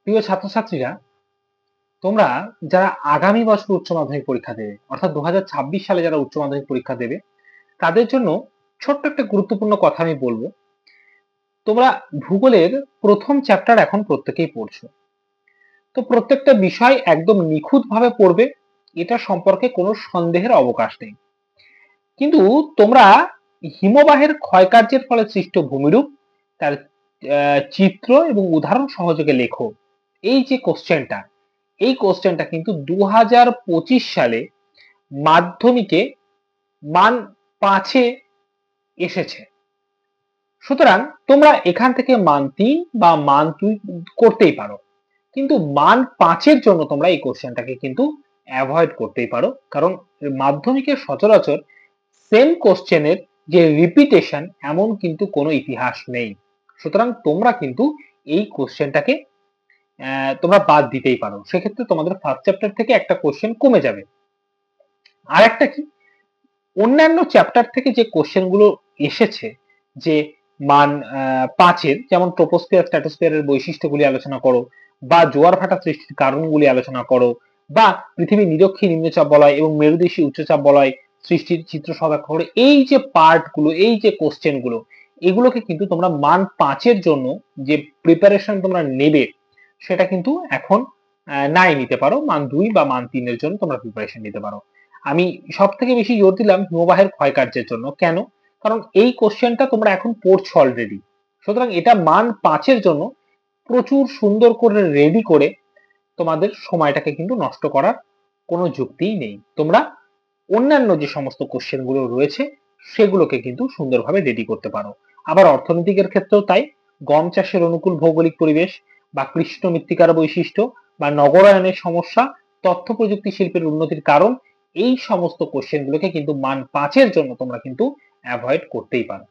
প্রিয় ছাত্রছাত্রীরা, তোমরা যারা আগামী বছর উচ্চ মাধ্যমিক পরীক্ষা দেবে, অর্থাৎ 2026 সালে যারা উচ্চ মাধ্যমিক পরীক্ষা দেবে, তাদের জন্য ছোট্ট একটা গুরুত্বপূর্ণ কথা আমি বলবো। তোমরা ভূগোলের প্রথম চ্যাপ্টার এখন প্রত্যেকেই পড়ছো। তো প্রত্যেকটা বিষয় একদম নিখুঁতভাবে পড়বে, এটা সম্পর্কে কোনো সন্দেহের অবকাশ নেই। কিন্তু তোমরা হিমবাহের ক্ষয়কার্যের ফলে সৃষ্ট ভূমিরূপ, তার চিত্র এবং উদাহরণ সহযোগে লেখো, এই যে কোশ্চেনটা, এই কোশ্চেনটা কিন্তু 2025 সালে মাধ্যমিকে মান 5-এ এসেছে। সুতরাং তোমরা এখান থেকে মান 3 বা মান 2 করতেই পারো, কিন্তু মান 5-এর জন্য তোমরা এই কোশ্চেনটাকে কিন্তু অ্যাভয়েড করতেই পারো, কারণ মাধ্যমিকের সচরাচর সেম কোশ্চেনের যে রিপিটেশন এমন কিন্তু কোনো ইতিহাস নেই। সুতরাং তোমরা কিন্তু এই কোশ্চেনটাকে তোমরা বাদ দিতেই পারো, সেক্ষেত্রে তোমাদের ফার্স্ট চ্যাপ্টার থেকে একটা কোশ্চেন কমে যাবে। আর একটা কি, অন্যান্য চ্যাপ্টার থেকে যে কোশ্চেন গুলো এসেছে, যে মান 5-এর, যেমন ট্রোপোস্ফিয়ার স্ট্র্যাটোস্ফিয়ারের বৈশিষ্ট্যগুলি আলোচনা করো, বা জোয়ার ভাটা সৃষ্টির কারণগুলি আলোচনা করো, বা পৃথিবীর নিরক্ষী নিম্নচাপ বলয় এবং মেরুদেশী উচ্চচাপ বলয় সৃষ্টির চিত্র সহ ব্যাখ্যা করো, এই যে পার্ট গুলো, এই যে কোশ্চেন গুলো, এগুলোকে কিন্তু তোমরা মান 5-এর জন্য যে প্রিপারেশন তোমরা নেবে, সেটা কিন্তু এখন নাই নিতে পারো। মান 2 বা মান 3-এর জন্য তোমরা প্রিপারেশন নিতে পারো। আমি সব থেকে বেশি জোর দিলাম হিমবাহের ক্ষয়কার্যের জন্য। কেন? কারণ এই কোশ্চেনটা তোমরা এখন পড়ছো অলরেডি। সুতরাং এটা মান 5-এর জন্য প্রচুর সুন্দর করে রেডি করে তোমাদের সময়টাকে কিন্তু নষ্ট করার কোনো যুক্তিই নেই। তোমরা অন্যান্য যে সমস্ত কোশ্চেন গুলো রয়েছে সেগুলোকে কিন্তু সুন্দরভাবে রেডি করতে পারো। আবার অর্থনৈতিকের ক্ষেত্রেও তাই। গম চাষের অনুকূল ভৌগোলিক পরিবেশ, বা কৃষ্ণ মৃত্তিকার বৈশিষ্ট্য, বা নগরায়নের সমস্যা, তথ্য প্রযুক্তি শিল্পের উন্নতির কারণ, এই সমস্ত কোশ্চেন গুলোকে কিন্তু মান 5-এর জন্য তোমরা কিন্তু অ্যাভয়েড করতেই পারো।